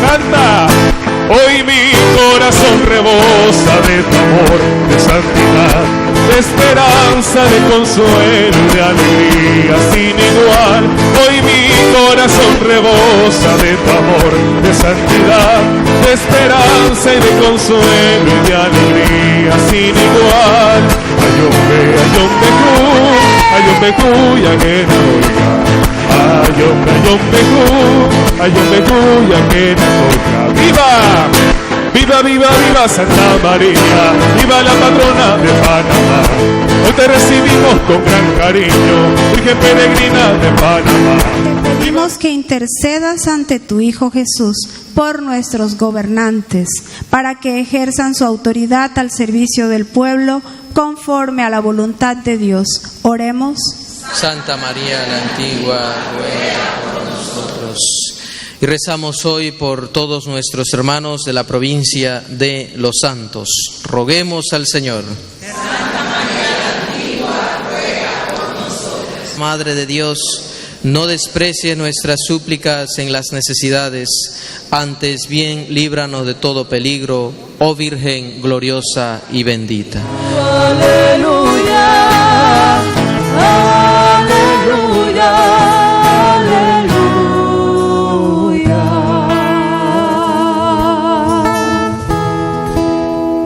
Canta. Hoy mi corazón rebosa de tu amor, de santidad, de esperanza, de consuelo, de alegría sin igual. Hoy mi corazón rebosa de tu amor, de santidad, de esperanza y de consuelo y de alegría sin igual. Ayombe cuya que ayombe que ¡viva! ¡Viva, viva, viva Santa María! ¡Viva la patrona de Panamá! Hoy te recibimos con gran cariño, Virgen peregrina de Panamá. Te pedimos que intercedas ante tu Hijo Jesús por nuestros gobernantes, para que ejerzan su autoridad al servicio del pueblo conforme a la voluntad de Dios. Oremos. Santa María la Antigua, ruega por nosotros. Y rezamos hoy por todos nuestros hermanos de la provincia de Los Santos. Roguemos al Señor. Santa María la Antigua, ruega por nosotros. Madre de Dios, no desprecie nuestras súplicas en las necesidades, antes bien líbranos de todo peligro, oh Virgen gloriosa y bendita. Aleluya, aleluya, aleluya.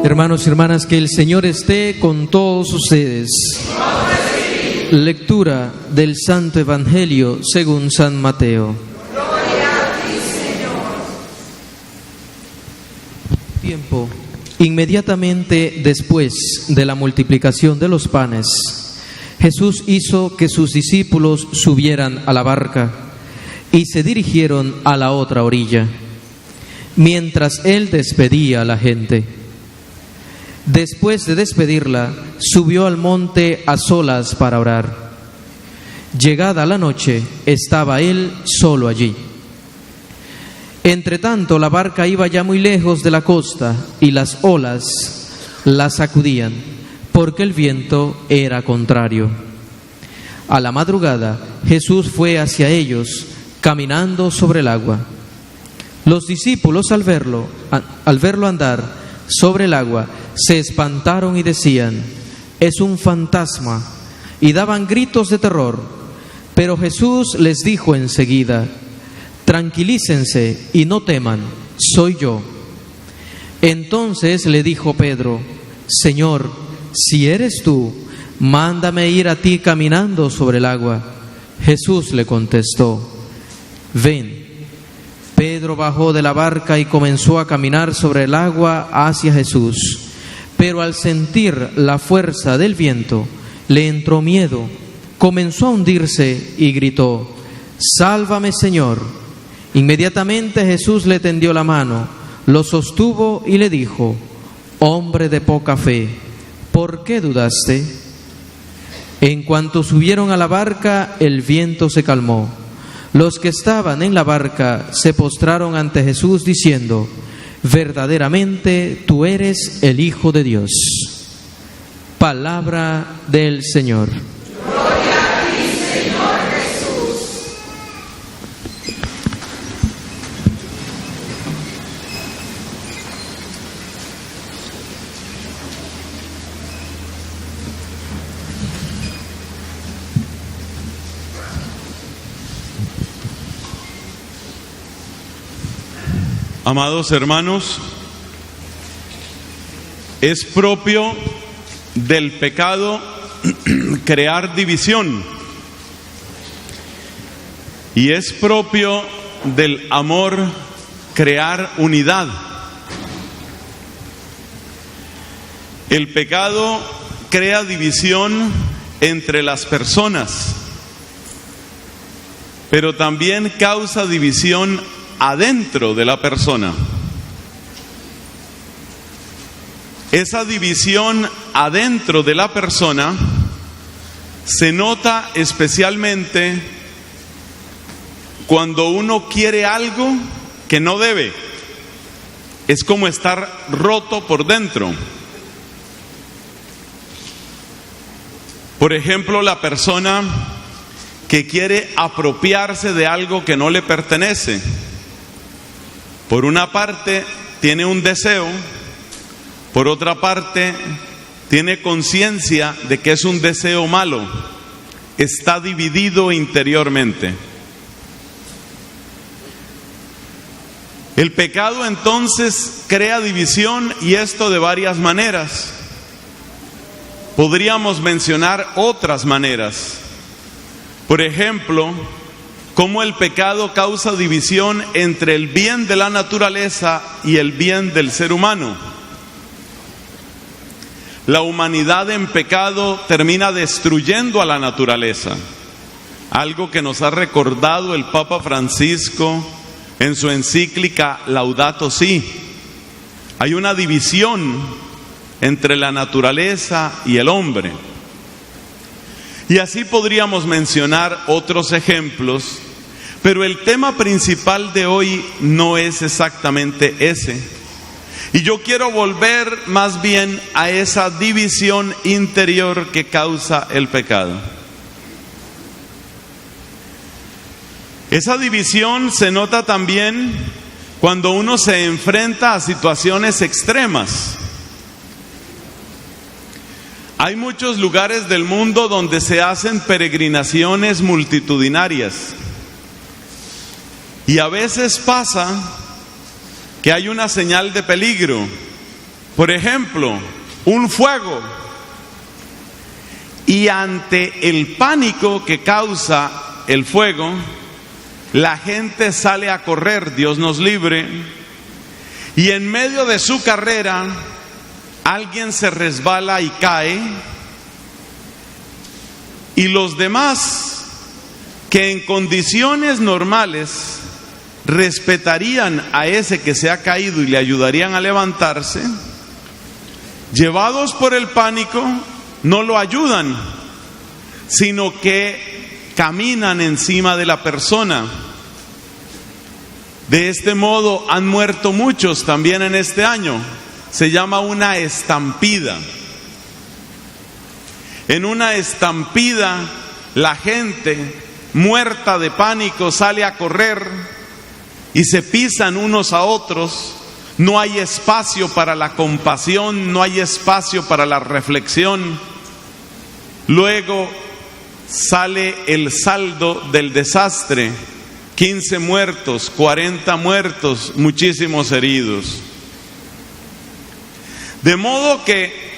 Hermanos y hermanas, que el Señor esté con todos ustedes. Lectura del Santo Evangelio según San Mateo. Gloria a ti, Señor. Tiempo. Inmediatamente después de la multiplicación de los panes, Jesús hizo que sus discípulos subieran a la barca y se dirigieron a la otra orilla, mientras Él despedía a la gente. Después de despedirla, subió al monte a solas para orar. Llegada la noche, estaba Él solo allí. Entretanto, la barca iba ya muy lejos de la costa y las olas la sacudían, porque el viento era contrario. A la madrugada, Jesús fue hacia ellos, caminando sobre el agua. Los discípulos, al verlo andar sobre el agua, se espantaron y decían: «Es un fantasma», y daban gritos de terror. Pero Jesús les dijo enseguida: «Tranquilícense y no teman, soy yo». Entonces le dijo Pedro: «Señor, si eres tú, mándame ir a ti caminando sobre el agua». Jesús le contestó: «Ven». Pedro bajó de la barca y comenzó a caminar sobre el agua hacia Jesús. Pero al sentir la fuerza del viento, le entró miedo, comenzó a hundirse y gritó: «Sálvame, Señor». Inmediatamente Jesús le tendió la mano, lo sostuvo y le dijo: «Hombre de poca fe, ¿por qué dudaste?». En cuanto subieron a la barca, el viento se calmó. Los que estaban en la barca se postraron ante Jesús diciendo: «Verdaderamente tú eres el Hijo de Dios». Palabra del Señor. Gloria a ti, Señor Jesús. Amados hermanos, es propio del pecado crear división y es propio del amor crear unidad. El pecado crea división entre las personas, pero también causa división adentro de la persona. Esa división adentro de la persona se nota especialmente cuando uno quiere algo que no debe. Es como estar roto por dentro. Por ejemplo, la persona que quiere apropiarse de algo que no le pertenece. Por una parte, tiene un deseo, por otra parte, tiene conciencia de que es un deseo malo. Está dividido interiormente. El pecado entonces crea división, y esto de varias maneras. Podríamos mencionar otras maneras. Por ejemplo, cómo el pecado causa división entre el bien de la naturaleza y el bien del ser humano. La humanidad en pecado termina destruyendo a la naturaleza, algo que nos ha recordado el Papa Francisco en su encíclica Laudato Si. Hay una división entre la naturaleza y el hombre. Y así podríamos mencionar otros ejemplos, pero el tema principal de hoy no es exactamente ese. Y yo quiero volver más bien a esa división interior que causa el pecado. Esa división se nota también cuando uno se enfrenta a situaciones extremas. Hay muchos lugares del mundo donde se hacen peregrinaciones multitudinarias. Y a veces pasa que hay una señal de peligro. Por ejemplo, un fuego. Y ante el pánico que causa el fuego, la gente sale a correr, Dios nos libre, y en medio de su carrera, alguien se resbala y cae, y los demás, que en condiciones normales respetarían a ese que se ha caído y le ayudarían a levantarse, llevados por el pánico, no lo ayudan, sino que caminan encima de la persona. De este modo han muerto muchos también en este año. Se llama una estampida. En una estampida, la gente muerta de pánico sale a correr y se pisan unos a otros. No hay espacio para la compasión, no hay espacio para la reflexión. Luego sale el saldo del desastre: 15 muertos, 40 muertos, muchísimos heridos. De modo que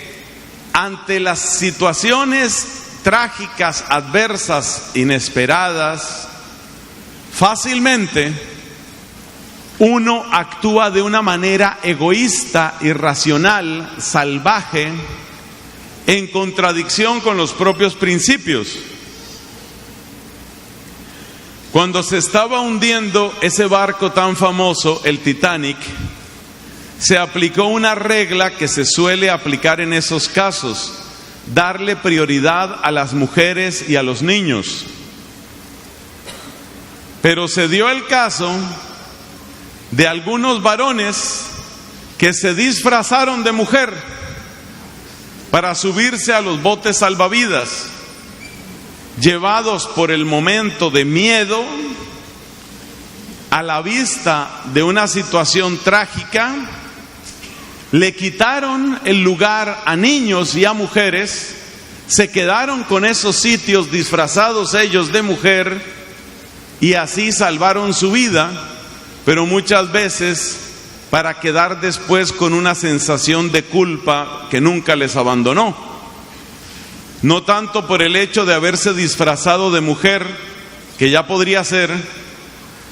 ante las situaciones trágicas, adversas, inesperadas, fácilmente uno actúa de una manera egoísta, irracional, salvaje, en contradicción con los propios principios. Cuando se estaba hundiendo ese barco tan famoso, el Titanic, se aplicó una regla que se suele aplicar en esos casos: darle prioridad a las mujeres y a los niños. Pero se dio el caso de algunos varones que se disfrazaron de mujer para subirse a los botes salvavidas, llevados por el momento de miedo a la vista de una situación trágica. Le quitaron el lugar a niños y a mujeres, se quedaron con esos sitios disfrazados ellos de mujer, y así salvaron su vida, pero muchas veces para quedar después con una sensación de culpa que nunca les abandonó. No tanto por el hecho de haberse disfrazado de mujer, que ya podría ser,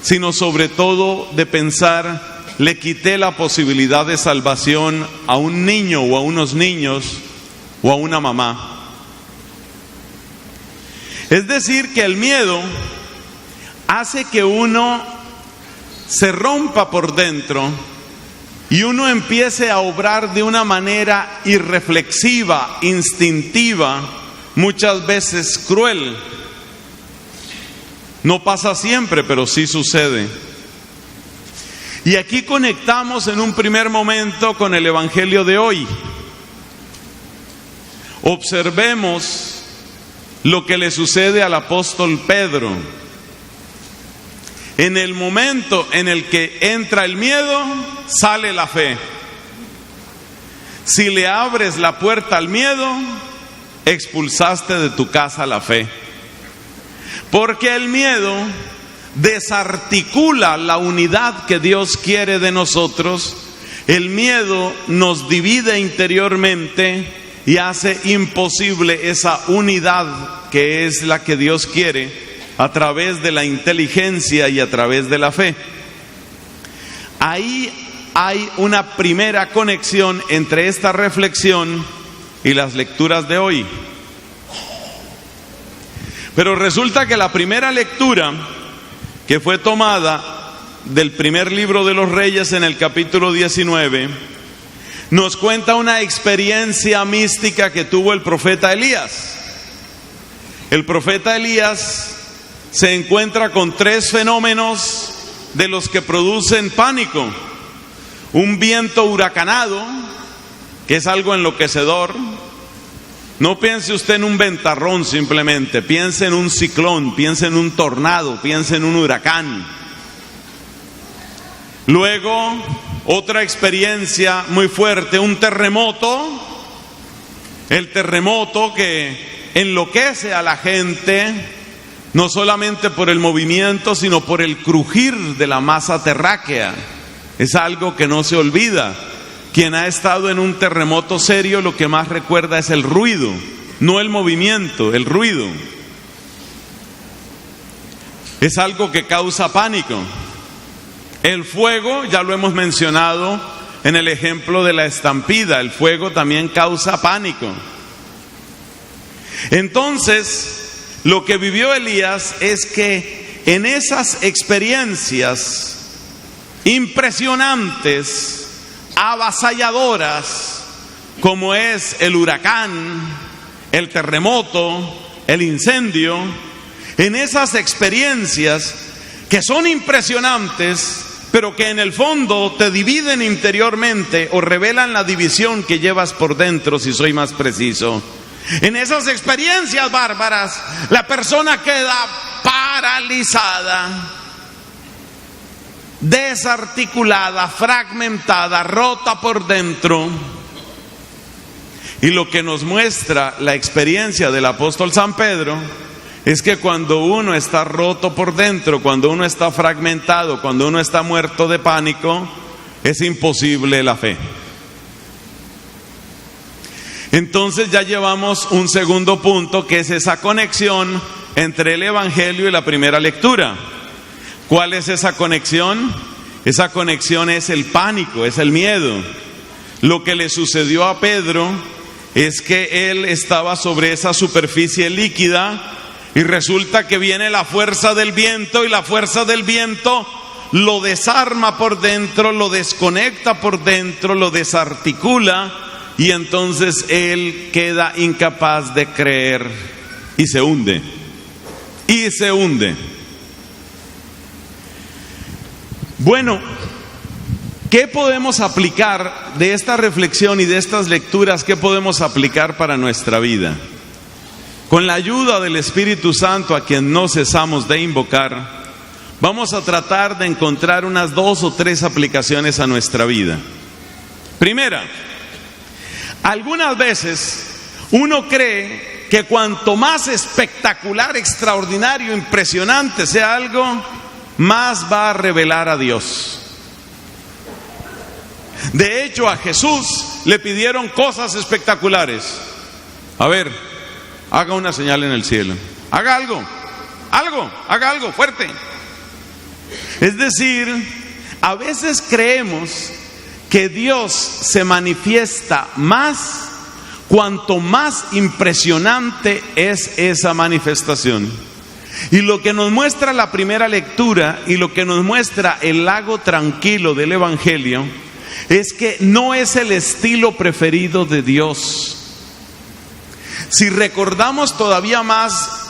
sino sobre todo de pensar: le quité la posibilidad de salvación a un niño o a unos niños o a una mamá. Es decir, que el miedo hace que uno se rompa por dentro y uno empiece a obrar de una manera irreflexiva, instintiva, muchas veces cruel. No pasa siempre, pero sí sucede. Y aquí conectamos en un primer momento con el Evangelio de hoy. Observemos lo que le sucede al apóstol Pedro. En el momento en el que entra el miedo, sale la fe. Si le abres la puerta al miedo, expulsaste de tu casa la fe. Porque el miedo desarticula la unidad que Dios quiere de nosotros. El miedo nos divide interiormente y hace imposible esa unidad que es la que Dios quiere a través de la inteligencia y a través de la fe. Ahí hay una primera conexión entre esta reflexión y las lecturas de hoy. Pero resulta que la primera lectura, que fue tomada del primer libro de los Reyes en el capítulo 19, nos cuenta una experiencia mística que tuvo el profeta Elías. El profeta Elías se encuentra con 3 fenómenos de los que producen pánico. Un viento huracanado, que es algo enloquecedor. No piense usted en un ventarrón simplemente, piense en un ciclón, piense en un tornado, piense en un huracán. Luego, otra experiencia muy fuerte, un terremoto. El terremoto que enloquece a la gente, no solamente por el movimiento, sino por el crujir de la masa terráquea. Es algo que no se olvida. Quien ha estado en un terremoto serio, lo que más recuerda es el ruido, no el movimiento, el ruido. Es algo que causa pánico. El fuego, ya lo hemos mencionado en el ejemplo de la estampida, el fuego también causa pánico. Entonces, lo que vivió Elías es que en esas experiencias impresionantes, avasalladoras, como es el huracán, el terremoto, el incendio, en esas experiencias que son impresionantes, pero que en el fondo te dividen interiormente o revelan la división que llevas por dentro, si soy más preciso. En esas experiencias bárbaras, la persona queda paralizada, desarticulada, fragmentada, rota por dentro. Y lo que nos muestra la experiencia del apóstol San Pedro es que cuando uno está roto por dentro, cuando uno está fragmentado, cuando uno está muerto de pánico, es imposible la fe. Entonces ya llevamos un segundo punto, que es esa conexión entre el Evangelio y la primera lectura. ¿Cuál es esa conexión? Esa conexión es el pánico, es el miedo. Lo que le sucedió a Pedro es que él estaba sobre esa superficie líquida y resulta que viene la fuerza del viento, y la fuerza del viento lo desarma por dentro, lo desconecta por dentro, lo desarticula, y entonces él queda incapaz de creer y se hunde. Y se hunde. Bueno, ¿qué podemos aplicar de esta reflexión y de estas lecturas? ¿Qué podemos aplicar para nuestra vida? Con la ayuda del Espíritu Santo, a quien no cesamos de invocar, vamos a tratar de encontrar unas 2 o 3 aplicaciones a nuestra vida. Primera, algunas veces uno cree que cuanto más espectacular, extraordinario, impresionante sea algo, más va a revelar a Dios. De hecho, a Jesús le pidieron cosas espectaculares. A ver, haga una señal en el cielo. Haga haga algo fuerte. Es decir, a veces creemos que Dios se manifiesta más cuanto más impresionante es esa manifestación. Y lo que nos muestra la primera lectura y lo que nos muestra el lago tranquilo del Evangelio es que no es el estilo preferido de Dios. Si recordamos todavía más,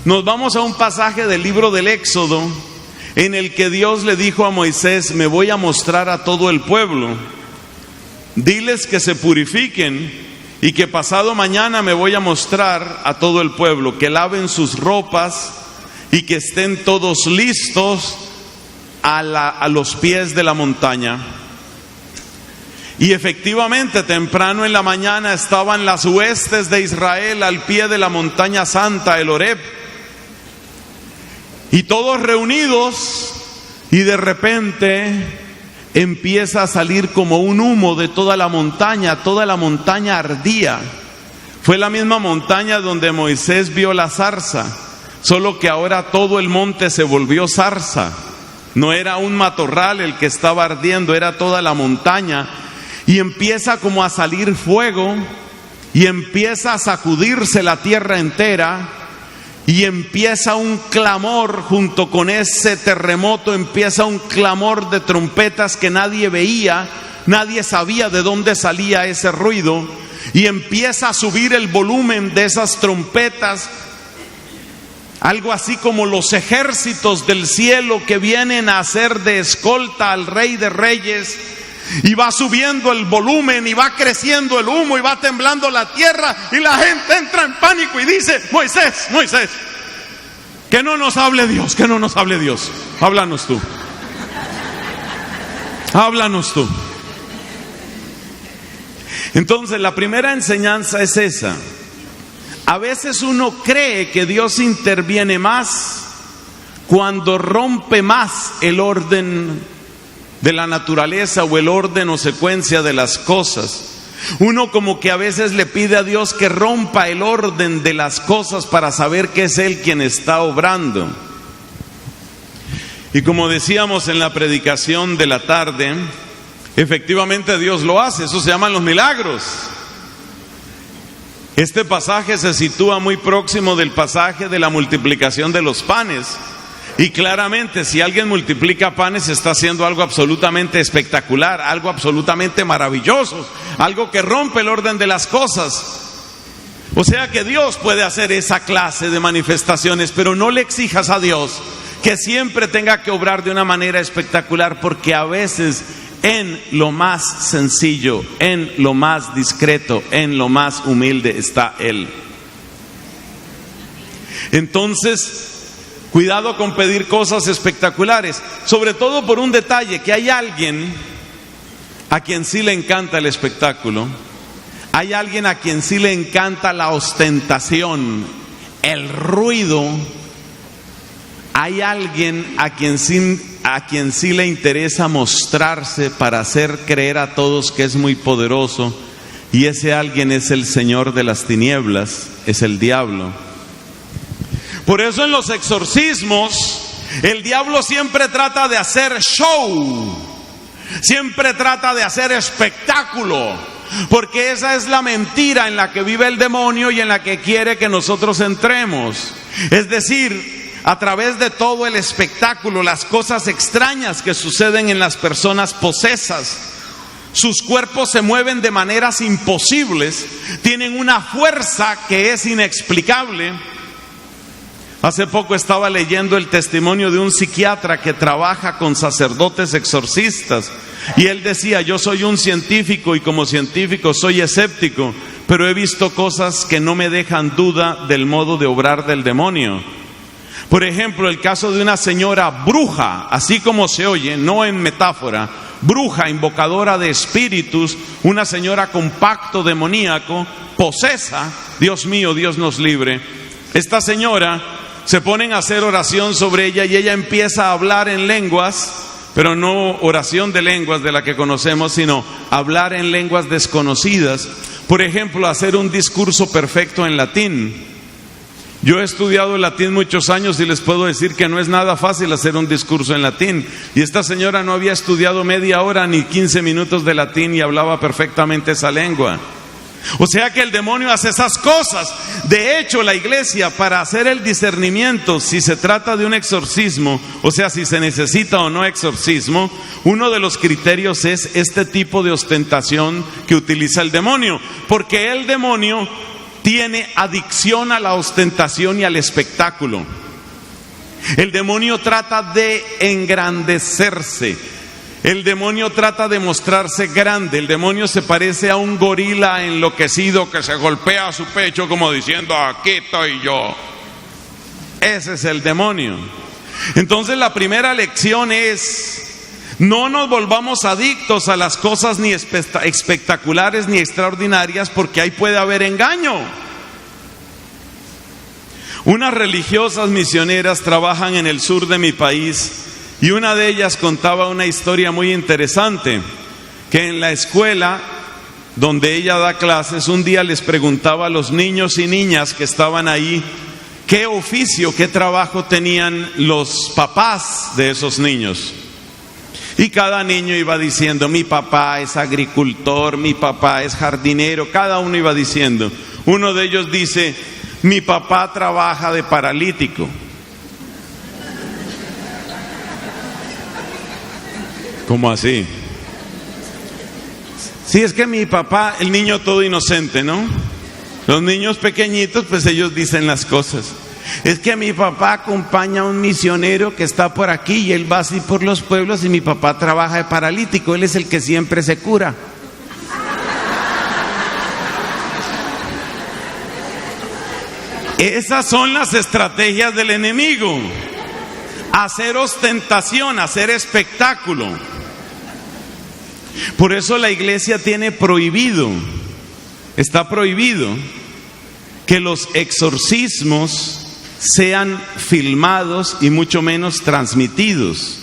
nos vamos a un pasaje del libro del Éxodo en el que Dios le dijo a Moisés: me voy a mostrar a todo el pueblo, diles que se purifiquen y que pasado mañana me voy a mostrar a todo el pueblo, que laven sus ropas y que estén todos listos a los pies de la montaña. Y efectivamente, temprano en la mañana estaban las huestes de Israel al pie de la montaña santa, el Horeb, y todos reunidos, y de repente empieza a salir como un humo de toda la montaña ardía. Fue la misma montaña donde Moisés vio la zarza, solo que ahora todo el monte se volvió zarza. No era un matorral el que estaba ardiendo, era toda la montaña. Y empieza como a salir fuego, y empieza a sacudirse la tierra entera, y empieza un clamor junto con ese terremoto, empieza un clamor de trompetas que nadie veía, nadie sabía de dónde salía ese ruido, y empieza a subir el volumen de esas trompetas, algo así como los ejércitos del cielo que vienen a hacer de escolta al Rey de Reyes. Y va subiendo el volumen, y va creciendo el humo, y va temblando la tierra, y la gente entra en pánico y dice: Moisés, Moisés, que no nos hable Dios, que no nos hable Dios. Háblanos tú. Háblanos tú. Entonces, la primera enseñanza es esa. A veces uno cree que Dios interviene más cuando rompe más el orden de la naturaleza o el orden o secuencia de las cosas. Uno como que a veces le pide a Dios que rompa el orden de las cosas para saber que es Él quien está obrando. Y como decíamos en la predicación de la tarde, efectivamente Dios lo hace, eso se llaman los milagros. Este pasaje se sitúa muy próximo del pasaje de la multiplicación de los panes. Y claramente, si alguien multiplica panes, está haciendo algo absolutamente espectacular, algo absolutamente maravilloso, algo que rompe el orden de las cosas. O sea que Dios puede hacer esa clase de manifestaciones, pero no le exijas a Dios que siempre tenga que obrar de una manera espectacular, porque a veces en lo más sencillo, en lo más discreto, en lo más humilde está Él. Entonces, cuidado con pedir cosas espectaculares, sobre todo por un detalle, que hay alguien a quien sí le encanta el espectáculo, hay alguien a quien sí le encanta la ostentación, el ruido, hay alguien a quien sí le interesa mostrarse para hacer creer a todos que es muy poderoso, y ese alguien es el señor de las tinieblas, es el diablo. Por eso en los exorcismos el diablo siempre trata de hacer show, siempre trata de hacer espectáculo, porque esa es la mentira en la que vive el demonio y en la que quiere que nosotros entremos. Es decir, a través de todo el espectáculo, las cosas extrañas que suceden en las personas posesas, sus cuerpos se mueven de maneras imposibles, tienen una fuerza que es inexplicable. Hace poco estaba leyendo el testimonio de un psiquiatra que trabaja con sacerdotes exorcistas, y él decía: yo soy un científico y como científico soy escéptico, pero he visto cosas que no me dejan duda del modo de obrar del demonio. Por ejemplo, el caso de una señora bruja, así como se oye, no en metáfora, bruja, invocadora de espíritus, una señora con pacto demoníaco, posesa. Dios mío, Dios nos libre. Esta señora, se ponen a hacer oración sobre ella y ella empieza a hablar en lenguas, pero no oración de lenguas de la que conocemos, sino hablar en lenguas desconocidas. Por ejemplo, hacer un discurso perfecto en latín. Yo he estudiado el latín muchos años y les puedo decir que no es nada fácil hacer un discurso en latín. Y esta señora no había estudiado media hora ni 15 minutos de latín y hablaba perfectamente esa lengua. O sea que el demonio hace esas cosas. De hecho, la iglesia, para hacer el discernimiento si se trata de un exorcismo, o sea, si se necesita o no exorcismo, uno de los criterios es este tipo de ostentación que utiliza el demonio, porque el demonio tiene adicción a la ostentación y al espectáculo. El demonio trata de engrandecerse. El demonio trata de mostrarse grande. El demonio se parece a un gorila enloquecido que se golpea a su pecho como diciendo: aquí estoy yo. Ese es el demonio. Entonces la primera lección es: no nos volvamos adictos a las cosas ni espectaculares ni extraordinarias, porque ahí puede haber engaño. Unas religiosas misioneras trabajan en el sur de mi país y una de ellas contaba una historia muy interesante, que en la escuela donde ella da clases, un día les preguntaba a los niños y niñas que estaban ahí qué oficio, qué trabajo tenían los papás de esos niños. Y cada niño iba diciendo: mi papá es agricultor, mi papá es jardinero. Cada uno iba diciendo. Uno de ellos dice: mi papá trabaja de paralítico. ¿Cómo así? Sí, es que mi papá, el niño todo inocente, ¿no? Los niños pequeñitos, pues ellos dicen las cosas. Es que mi papá acompaña a un misionero que está por aquí y él va así por los pueblos y mi papá trabaja de paralítico, él es el que siempre se cura. Esas son las estrategias del enemigo: hacer ostentación, hacer espectáculo. Por eso la iglesia tiene prohibido, está prohibido que los exorcismos sean filmados y mucho menos transmitidos.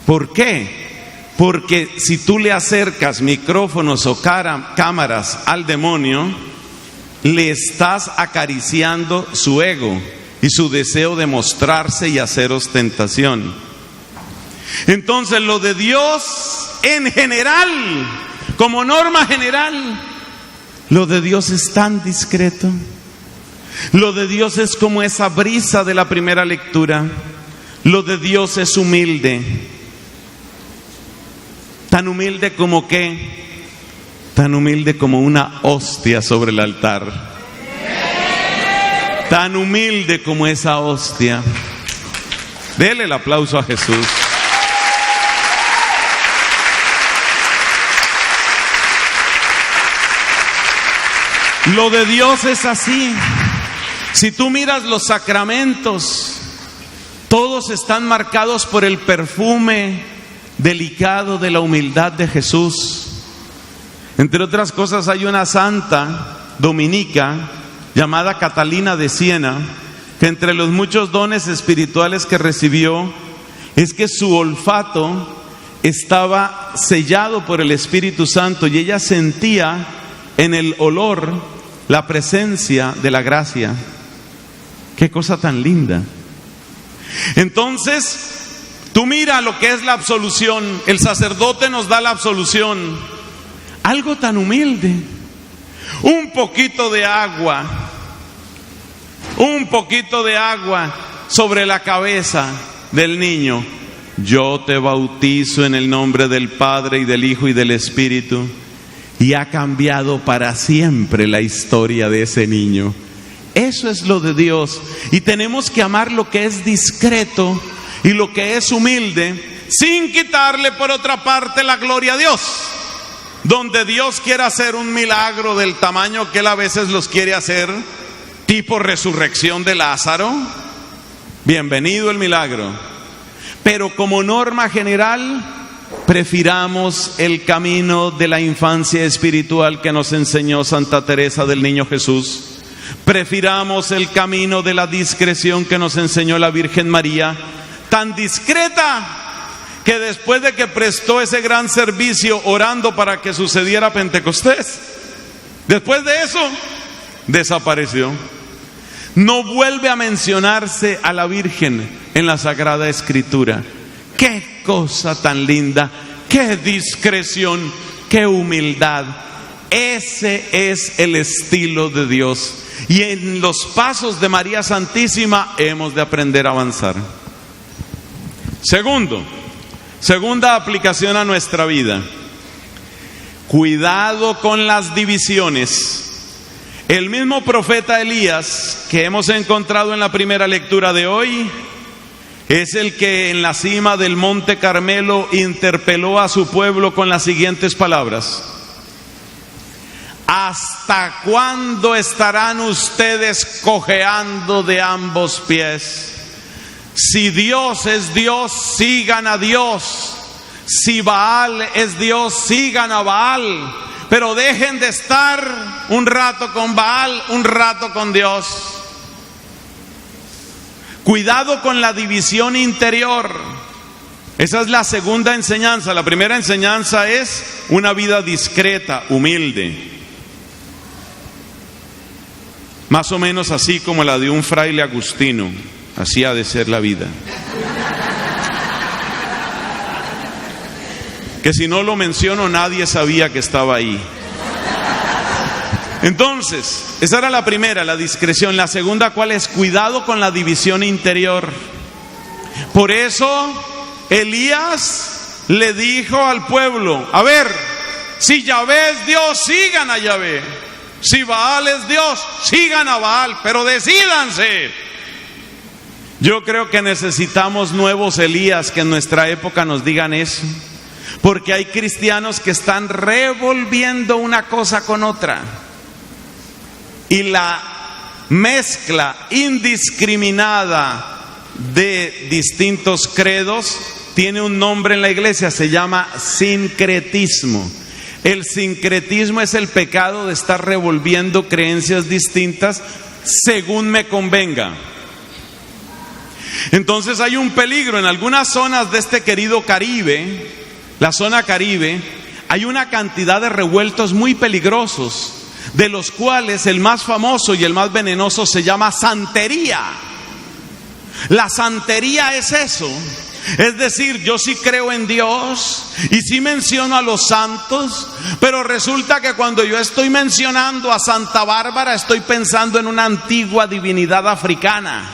¿Por qué? Porque si tú le acercas micrófonos o cámaras al demonio, le estás acariciando su ego y su deseo de mostrarse y hacer ostentación. Entonces lo de Dios en general, como norma general, lo de Dios es tan discreto. Lo de Dios es como esa brisa de la primera lectura. Lo de Dios es humilde. Tan humilde como ¿qué? Tan humilde como una hostia sobre el altar. Tan humilde como esa hostia. Dele el aplauso a Jesús. Lo de Dios es así. Si tú miras los sacramentos, todos están marcados por el perfume delicado de la humildad de Jesús. Entre otras cosas, hay una santa dominica llamada Catalina de Siena, que entre los muchos dones espirituales que recibió es que su olfato estaba sellado por el Espíritu Santo y ella sentía en el olor la presencia de la gracia. Qué cosa tan linda. Entonces, tú mira lo que es la absolución. El sacerdote nos da la absolución. Algo tan humilde. Un poquito de agua sobre la cabeza del niño. Yo te bautizo en el nombre del Padre y del Hijo y del Espíritu. Y ha cambiado para siempre la historia de ese niño. Eso es lo de Dios. Y tenemos que amar lo que es discreto y lo que es humilde, sin quitarle por otra parte la gloria a Dios. Donde Dios quiere hacer un milagro del tamaño que Él a veces los quiere hacer, tipo resurrección de Lázaro, bienvenido el milagro. Pero como norma general, prefiramos el camino de la infancia espiritual que nos enseñó Santa Teresa del Niño Jesús. Prefiramos el camino de la discreción que nos enseñó la Virgen María, tan discreta que después de que prestó ese gran servicio orando para que sucediera Pentecostés, después de eso desapareció. No vuelve a mencionarse a la Virgen en la Sagrada Escritura. ¡Qué cosa tan linda! ¡Qué discreción! ¡Qué humildad! Ese es el estilo de Dios. Y en los pasos de María Santísima hemos de aprender a avanzar. Segunda aplicación a nuestra vida. Cuidado con las divisiones. El mismo profeta Elías que hemos encontrado en la primera lectura de hoy es el que en la cima del Monte Carmelo interpeló a su pueblo con las siguientes palabras: ¿hasta cuándo estarán ustedes cojeando de ambos pies? Si Dios es Dios, sigan a Dios. Si Baal es Dios, sigan a Baal. Pero dejen de estar un rato con Baal, un rato con Dios. Cuidado con la división interior. Esa es la segunda enseñanza. La primera enseñanza es una vida discreta, humilde. Más o menos así como la de un fraile agustino. Así ha de ser la vida. Que si no lo menciono, nadie sabía que estaba ahí. Entonces, esa era la primera, la discreción. La segunda, ¿cuál es? Cuidado con la división interior. Por eso, Elías le dijo al pueblo: a ver, si Yahvé es Dios, sigan a Yahvé. Si Baal es Dios, sigan a Baal, pero decídanse. Yo creo que necesitamos nuevos Elías que en nuestra época nos digan eso. Porque hay cristianos que están revolviendo una cosa con otra. Y la mezcla indiscriminada de distintos credos tiene un nombre en la iglesia, se llama sincretismo. El sincretismo es el pecado de estar revolviendo creencias distintas según me convenga. Entonces hay un peligro en algunas zonas de este querido Caribe, la zona Caribe, hay una cantidad de revueltos muy peligrosos, de los cuales el más famoso y el más venenoso se llama santería. La santería es eso. Es decir, yo sí creo en Dios y sí menciono a los santos, pero resulta que cuando yo estoy mencionando a Santa Bárbara estoy pensando en una antigua divinidad africana.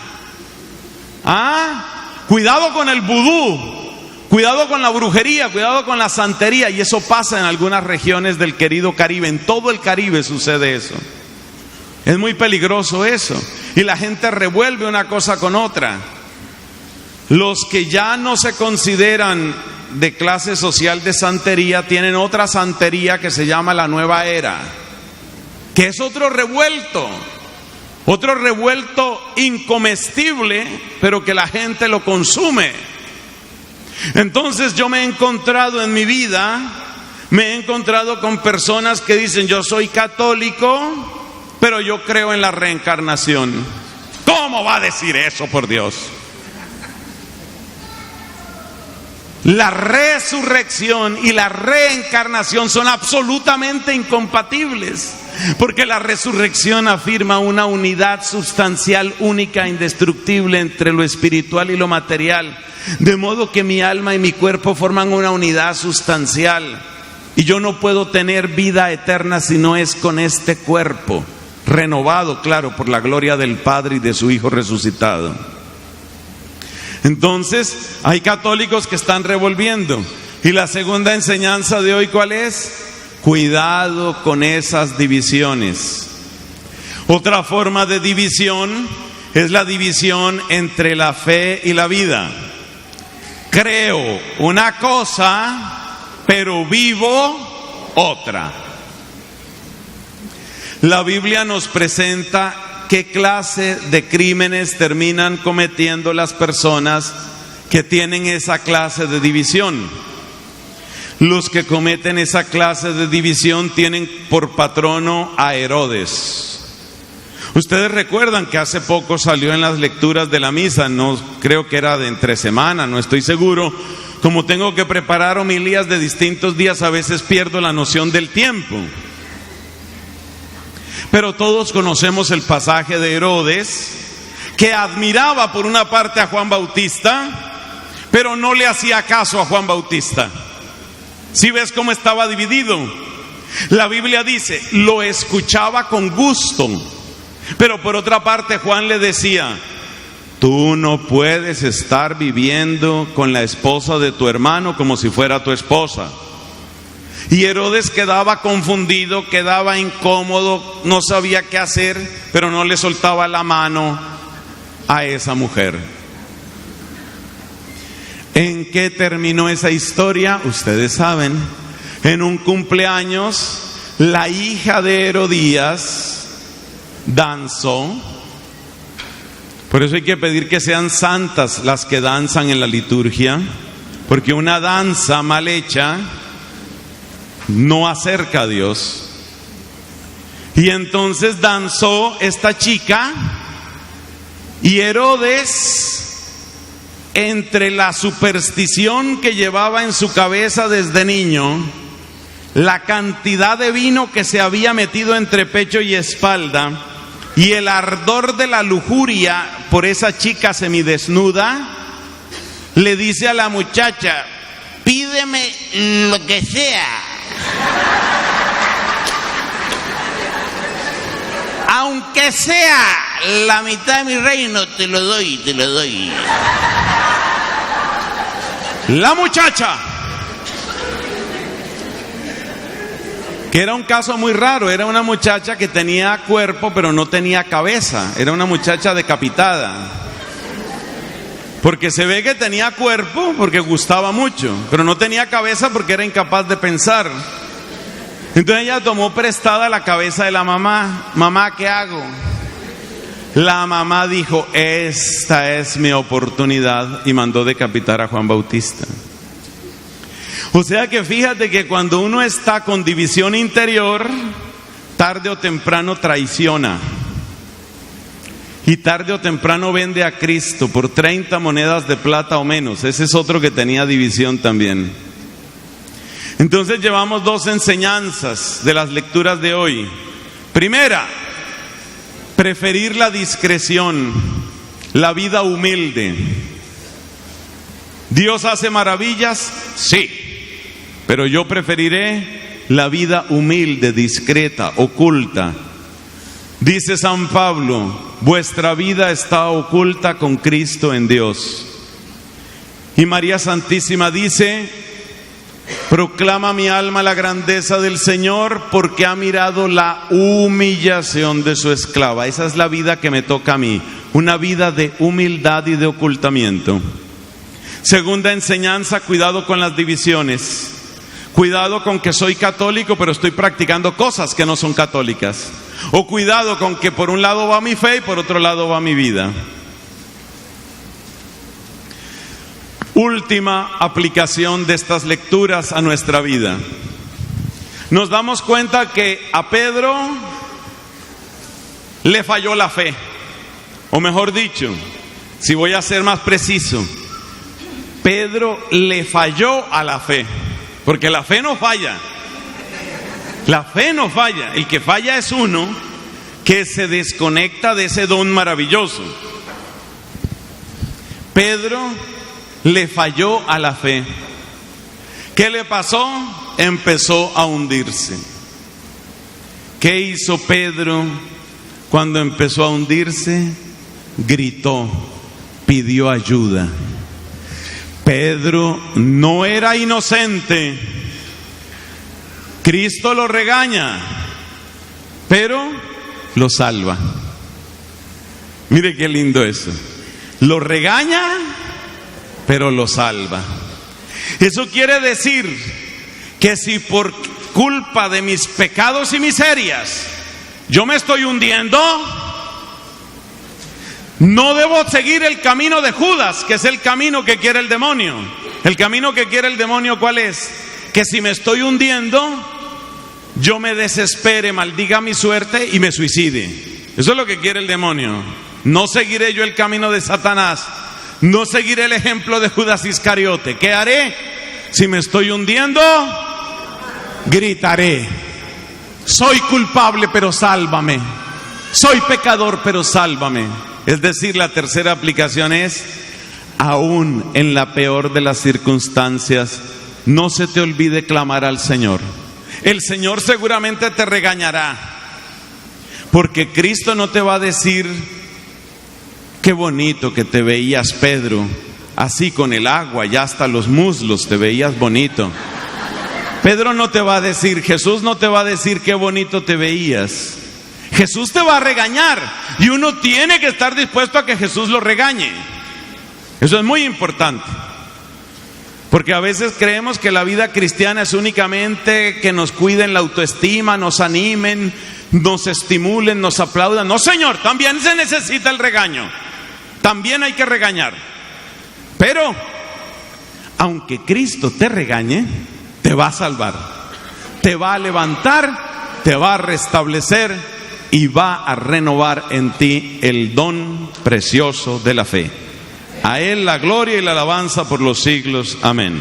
Cuidado con el vudú, cuidado con la brujería, cuidado con la santería. Y eso pasa en algunas regiones del querido Caribe. En todo el Caribe sucede eso. Es muy peligroso eso. Y la gente revuelve una cosa con otra. Los que ya no se consideran de clase social de santería tienen otra santería que se llama la nueva era, que es otro revuelto incomestible, pero que la gente lo consume. Entonces yo me he encontrado en mi vida, con personas que dicen: yo soy católico, pero yo creo en la reencarnación. ¿Cómo va a decir eso, por Dios? La resurrección y la reencarnación son absolutamente incompatibles, porque la resurrección afirma una unidad sustancial única, indestructible entre lo espiritual y lo material, de modo que mi alma y mi cuerpo forman una unidad sustancial, y yo no puedo tener vida eterna si no es con este cuerpo, renovado, claro, por la gloria del Padre y de su Hijo resucitado. Entonces, hay católicos que están revolviendo. Y la segunda enseñanza de hoy, ¿cuál es? Cuidado con esas divisiones. Otra forma de división es la división entre la fe y la vida. Creo una cosa, pero vivo otra. La Biblia nos presenta qué clase de crímenes terminan cometiendo las personas que tienen esa clase de división. Los que cometen esa clase de división tienen por patrono a Herodes. Ustedes recuerdan que hace poco salió en las lecturas de la misa, no creo que era de entre semana, no estoy seguro. Como tengo que preparar homilías de distintos días, a veces pierdo la noción del tiempo. Pero todos conocemos el pasaje de Herodes, que admiraba por una parte a Juan Bautista, pero no le hacía caso a Juan Bautista. ¿Sí ves cómo estaba dividido? La Biblia dice, lo escuchaba con gusto, pero por otra parte Juan le decía: tú no puedes estar viviendo con la esposa de tu hermano como si fuera tu esposa. Y Herodes quedaba confundido, quedaba incómodo, no sabía qué hacer, pero no le soltaba la mano a esa mujer. ¿En qué terminó esa historia? Ustedes saben, en un cumpleaños, la hija de Herodías danzó. Por eso hay que pedir que sean santas las que danzan en la liturgia, porque una danza mal hecha no acerca a Dios. Y entonces danzó esta chica, y Herodes, entre la superstición que llevaba en su cabeza desde niño, la cantidad de vino que se había metido entre pecho y espalda, y el ardor de la lujuria por esa chica semidesnuda, le dice a la muchacha: pídeme lo que sea, aunque sea la mitad de mi reino, te lo doy. La muchacha, que era un caso muy raro, era una muchacha que tenía cuerpo pero no tenía cabeza, era una muchacha decapitada, porque se ve que tenía cuerpo porque gustaba mucho, pero no tenía cabeza porque era incapaz de pensar. Entonces ella tomó prestada la cabeza de la mamá. Mamá, ¿qué hago? La mamá dijo: esta es mi oportunidad, y mandó decapitar a Juan Bautista. O sea que fíjate que cuando uno está con división interior, tarde o temprano traiciona, y tarde o temprano vende a Cristo por 30 monedas de plata o menos. Ese es otro que tenía división también. Entonces llevamos dos enseñanzas de las lecturas de hoy. Primera, preferir la discreción, la vida humilde. ¿Dios hace maravillas? Sí, pero yo preferiré la vida humilde, discreta, oculta. Dice San Pablo: vuestra vida está oculta con Cristo en Dios. Y María Santísima dice: proclama mi alma la grandeza del Señor, porque ha mirado la humillación de su esclava. Esa es la vida que me toca a mí, una vida de humildad y de ocultamiento. Segunda enseñanza: cuidado con las divisiones. Cuidado con que soy católico pero estoy practicando cosas que no son católicas. O cuidado con que por un lado va mi fe y por otro lado va mi vida. Última aplicación de estas lecturas a nuestra vida. Nos damos cuenta que a Pedro le falló la fe. O mejor dicho, si voy a ser más preciso, Pedro le falló a la fe. Porque la fe no falla. La fe no falla. El que falla es uno que se desconecta de ese don maravilloso. Pedro le falló a la fe. ¿Qué le pasó? Empezó a hundirse. ¿Qué hizo Pedro cuando empezó a hundirse? Gritó, pidió ayuda. Pedro no era inocente. Cristo lo regaña, pero lo salva. Mire qué lindo eso. Lo regaña, pero lo salva. Eso quiere decir que si por culpa de mis pecados y miserias yo me estoy hundiendo, no debo seguir el camino de Judas, que es el camino que quiere el demonio. El camino que quiere el demonio, ¿cuál es? Que si me estoy hundiendo, yo me desespere, maldiga mi suerte y me suicide. Eso es lo que quiere el demonio. No seguiré yo el camino de Satanás. No seguiré el ejemplo de Judas Iscariote. ¿Qué haré? Si me estoy hundiendo, gritaré: soy culpable, pero sálvame. Soy pecador, pero sálvame. Es decir, la tercera aplicación es: aún en la peor de las circunstancias, no se te olvide clamar al Señor. El Señor seguramente te regañará, porque Cristo no te va a decir: qué bonito que te veías, Pedro, así con el agua, ya hasta los muslos te veías bonito. Pedro no te va a decir, Jesús no te va a decir qué bonito te veías. Jesús te va a regañar, y uno tiene que estar dispuesto a que Jesús lo regañe. Eso es muy importante. Porque a veces creemos que la vida cristiana es únicamente que nos cuiden la autoestima, nos animen, nos estimulen, nos aplaudan. No, Señor, también se necesita el regaño. También hay que regañar. Pero, aunque Cristo te regañe, te va a salvar, te va a levantar, te va a restablecer y va a renovar en ti el don precioso de la fe. A Él la gloria y la alabanza por los siglos. Amén.